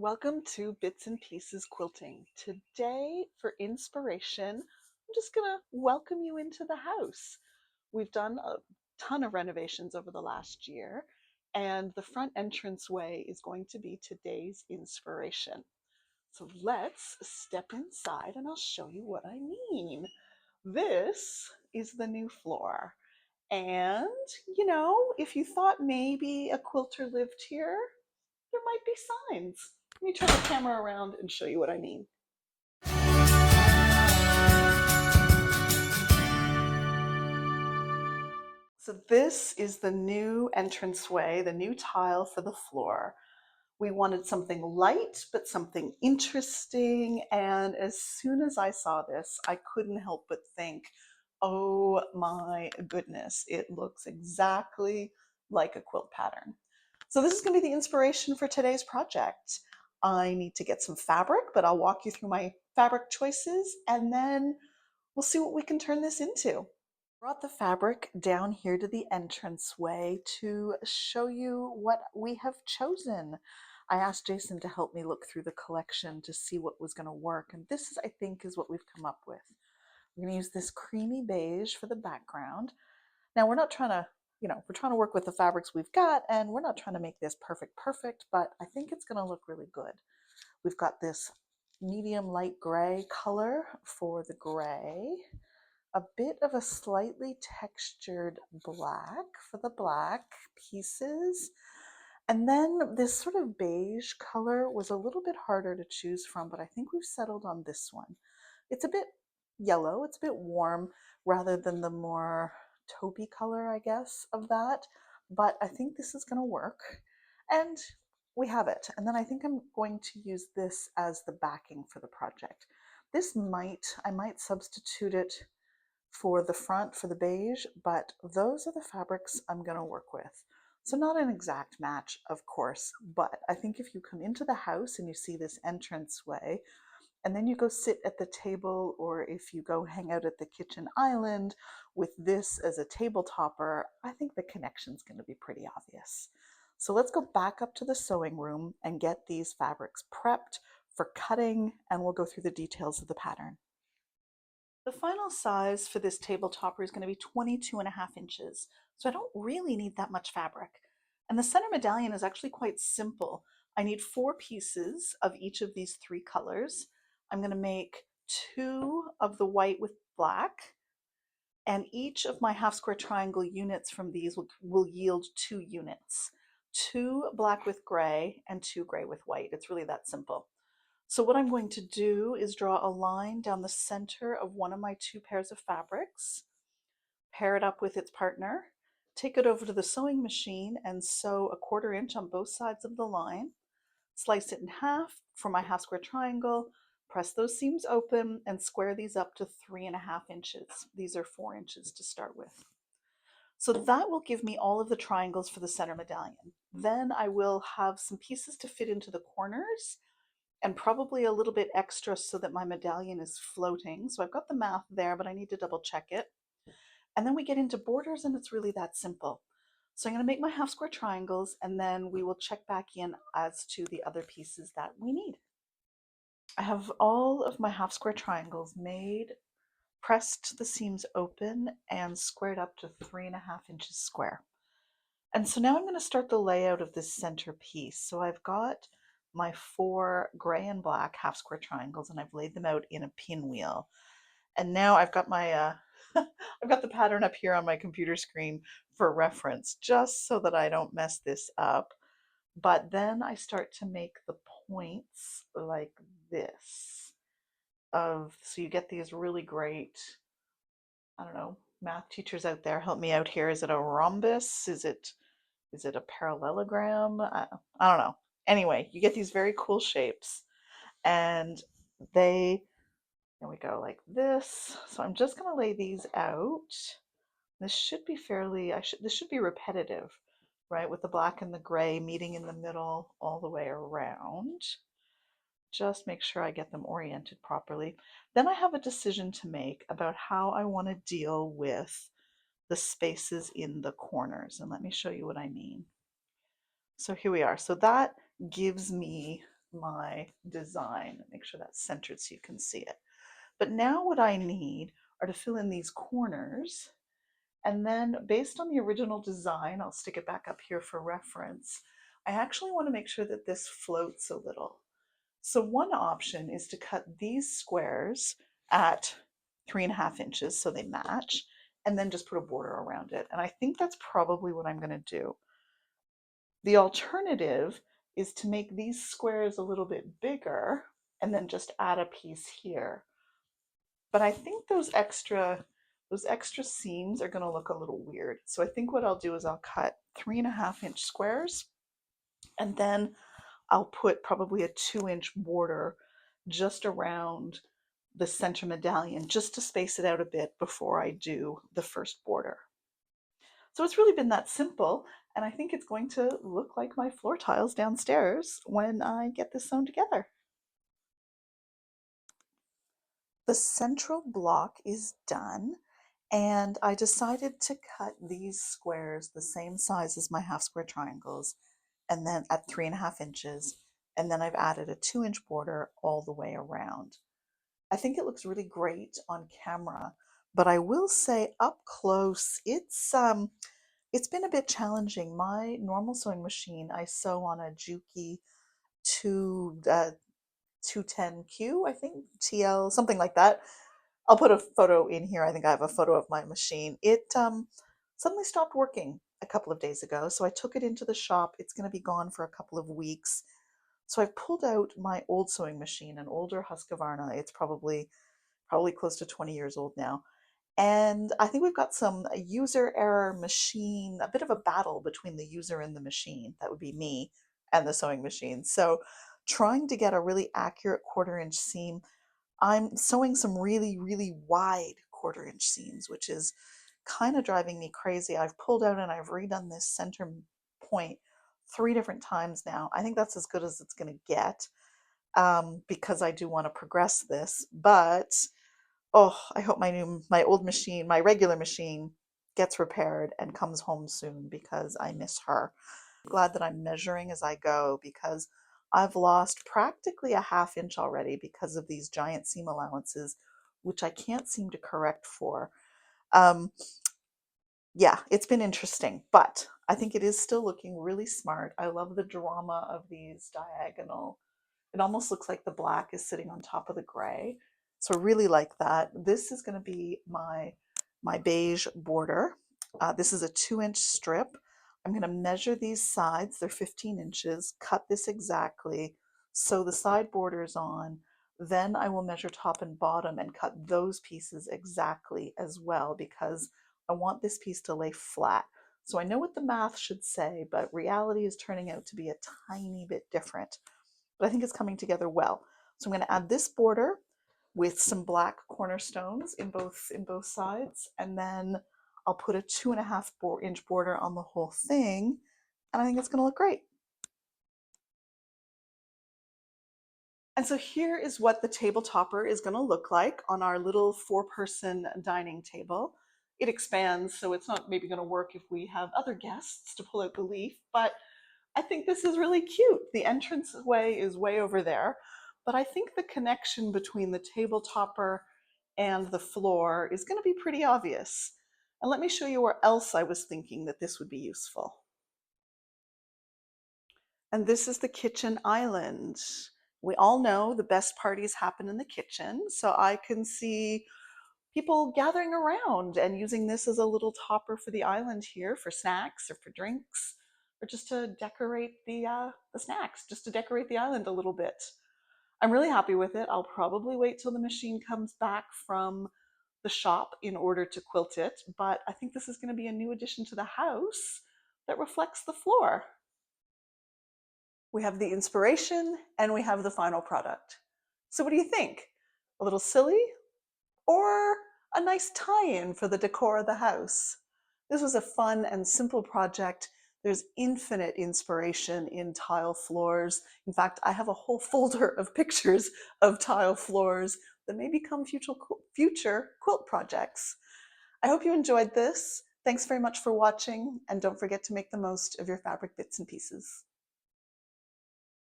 Welcome to Bits and Pieces Quilting. Today, for inspiration, I'm just going to welcome you into the house. We've done a ton of renovations over the last year, and the front entranceway is going to be today's inspiration. So let's step inside and I'll show you what I mean. This is the new floor. And, if you thought maybe a quilter lived here, there might be signs. Let me turn the camera around and show you what I mean. So this is the new entranceway, the new tile for the floor. We wanted something light, but something interesting. And as soon as I saw this, I couldn't help but think, oh my goodness, it looks exactly like a quilt pattern. So this is going to be the inspiration for today's project. I need to get some fabric, but I'll walk you through my fabric choices and then we'll see what we can turn this into. Brought the fabric down here to the entranceway to show you what we have chosen. I asked Jason to help me look through the collection to see what was going to work, and this is, I think, is what we've come up with. We're going to use this creamy beige for the background. Now we're not trying to, we're trying to work with the fabrics we've got, and we're not trying to make this perfect, but I think it's going to look really good. We've got this medium light gray color for the gray, a bit of a slightly textured black for the black pieces. And then this sort of beige color was a little bit harder to choose from, but I think we've settled on this one. It's a bit yellow, it's a bit warm rather than the more taupey color, I guess, of that. But I think this is going to work. And we have it. And then I think I'm going to use this as the backing for the project. I might substitute it for the front for the beige, but those are the fabrics I'm going to work with. So not an exact match, of course, but I think if you come into the house and you see this entranceway, and then you go sit at the table, or if you go hang out at the kitchen island with this as a table topper, I think the connection's going to be pretty obvious. So let's go back up to the sewing room and get these fabrics prepped for cutting, and we'll go through the details of the pattern. The final size for this table topper is going to be 22.5 inches, so I don't really need that much fabric. And the center medallion is actually quite simple. I need 4 pieces of each of these 3 colors. I'm going to make 2 of the white with black, and each of my half square triangle units from these will yield 2 units. 2 black with gray and 2 gray with white. It's really that simple. So what I'm going to do is draw a line down the center of one of my 2 pairs of fabrics, pair it up with its partner, take it over to the sewing machine and sew 1/4 inch on both sides of the line, slice it in half for my half square triangle, press those seams open and square these up to 3.5 inches. These are 4 inches to start with. So that will give me all of the triangles for the center medallion. Then I will have some pieces to fit into the corners and probably a little bit extra so that my medallion is floating. So I've got the math there, but I need to double check it. And then we get into borders and it's really that simple. So I'm going to make my half square triangles and then we will check back in as to the other pieces that we need. I have all of my half square triangles made, pressed the seams open and squared up to 3.5 inches square. And so now I'm going to start the layout of this center piece. So I've got my 4 gray and black half square triangles and I've laid them out in a pinwheel. And now I've got my I've got the pattern up here on my computer screen for reference, just so that I don't mess this up. But then I start to make the points like this. So you get these really great, I don't know, math teachers out there, help me out here. Is it a rhombus? Is it a parallelogram? I don't know. Anyway, you get these very cool shapes and there we go, like this. So I'm just going to lay these out. This should be this should be repetitive, right? With the black and the gray meeting in the middle all the way around. Just make sure I get them oriented properly. Then I have a decision to make about how I want to deal with the spaces in the corners. And let me show you what I mean. So here we are. So that gives me my design. Make sure that's centered so you can see it. But now what I need are to fill in these corners. And then based on the original design, I'll stick it back up here for reference. I actually want to make sure that this floats a little. So one option is to cut these squares at 3.5 inches so they match, and then just put a border around it. And I think that's probably what I'm going to do. The alternative is to make these squares a little bit bigger and then just add a piece here. But I think those extra seams are going to look a little weird. So I think what I'll do is I'll cut 3.5 inch squares, and then I'll put probably a 2 inch border just around the center medallion just to space it out a bit before I do the first border. So it's really been that simple, and I think it's going to look like my floor tiles downstairs when I get this sewn together. The central block is done, and I decided to cut these squares the same size as my half square triangles, and then at 3.5 inches, and then I've added a 2 inch border all the way around. I think it looks really great on camera, but I will say up close, it's been a bit challenging. My normal sewing machine, I sew on a Juki 210Q, I think, TL, something like that. I'll put a photo in here. I think I have a photo of my machine. It suddenly stopped working a couple of days ago, so I took it into the shop. It's going to be gone for a couple of weeks. So I've pulled out my old sewing machine, an older Husqvarna. It's probably close to 20 years old now. And I think we've got some user error machine, a bit of a battle between the user and the machine. That would be me and the sewing machine. So trying to get a really accurate 1/4 inch seam, I'm sewing some really, really wide 1/4 inch seams, which is kind of driving me crazy. I've pulled out and I've redone this center point 3 different times now. I think that's as good as it's going to get, because I do want to progress this. But oh, I hope my old machine, my regular machine, gets repaired and comes home soon because I miss her. Glad that I'm measuring as I go because I've lost practically a 1/2 inch already because of these giant seam allowances, which I can't seem to correct for. Um, yeah, it's been interesting, but I think it is still looking really smart. I love the drama of these diagonal. It almost looks like the black is sitting on top of the gray. So I really like that. This is going to be my beige border. This is a 2 inch strip. I'm going to measure these sides. They're 15 inches. Cut this exactly. Sew the side borders on. Then I will measure top and bottom and cut those pieces exactly as well because I want this piece to lay flat. So I know what the math should say, but reality is turning out to be a tiny bit different. But I think it's coming together well. So I'm going to add this border with some black cornerstones in both sides, and then I'll put a 2.5 inch border on the whole thing, and I think it's going to look great. And so here is what the table topper is going to look like on our little 4-person dining table. It expands, so it's not maybe going to work if we have other guests to pull out the leaf, but I think this is really cute. The entranceway is way over there, but I think the connection between the table topper and the floor is going to be pretty obvious. And let me show you where else I was thinking that this would be useful. And this is the kitchen island. We all know the best parties happen in the kitchen, so I can see people gathering around and using this as a little topper for the island here for snacks or for drinks or just to decorate the snacks, just to decorate the island a little bit. I'm really happy with it. I'll probably wait till the machine comes back from the shop in order to quilt it, but I think this is going to be a new addition to the house that reflects the floor. We have the inspiration and we have the final product. So what do you think? A little silly or a nice tie-in for the decor of the house? This was a fun and simple project. There's infinite inspiration in tile floors. In fact, I have a whole folder of pictures of tile floors that may become future quilt projects. I hope you enjoyed this. Thanks very much for watching, and don't forget to make the most of your fabric bits and pieces.